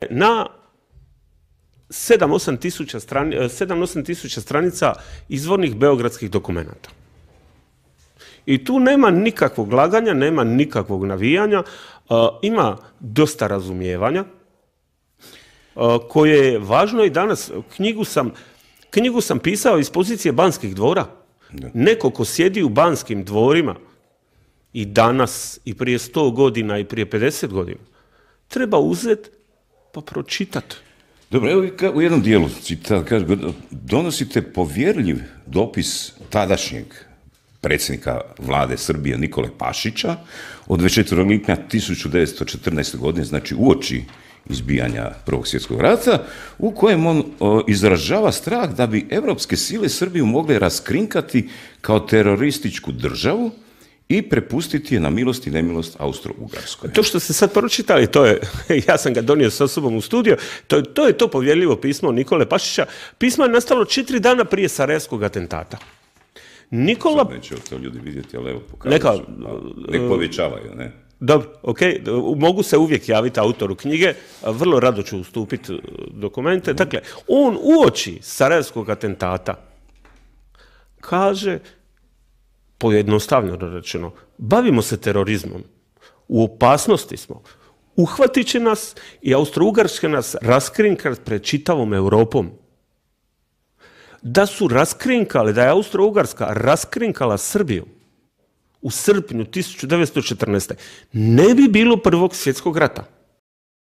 na 7-8 tisuća stranica izvornih beogradskih dokumenata. I tu nema nikakvog laganja, nema nikakvog navijanja, ima dosta razumijevanja, koje je važno i danas. Knjigu sam pisao iz pozicije Banskih dvora. Neko ko sjedi u Banskim dvorima i danas, i prije 100 godina, i prije 50 godina, treba uzeti pa pročitati. Dobro, evo u jednom dijelu citat kaže, donosite povjerljiv dopis tadašnjeg predsjednika vlade Srbije Nikole Pašića od 24. lipnja 1914. godine, znači uoči izbijanja Prvog svjetskog rata, u kojem on izražava strah da bi evropske sile Srbiju mogle raskrinkati kao terorističku državu i prepustiti je na milost i nemilost Austro-Ugarskoj. To što ste sad pročitali, ja sam ga donio sa sobom u studio, to je to povjerljivo pismo Nikole Pašića. Pismo je nastalo 4 dana prije Sarajevskog atentata. Sad neće to ljudi vidjeti, ali evo pokažu. Nek povjećavaju, ne? Dobro, ok, mogu se uvijek javiti autoru knjige, vrlo rado ću ustupiti dokumente. Dakle, on uoči Sarajevskog atentata kaže, pojednostavljeno rečeno, bavimo se terorizmom, u opasnosti smo, uhvatit će nas i Austro-Ugarska nas raskrinkati pred čitavom Europom. Da su raskrinkali, da je Austro-Ugarska raskrinkala Srbiju u srpnju 1914. ne bi bilo Prvog svjetskog rata.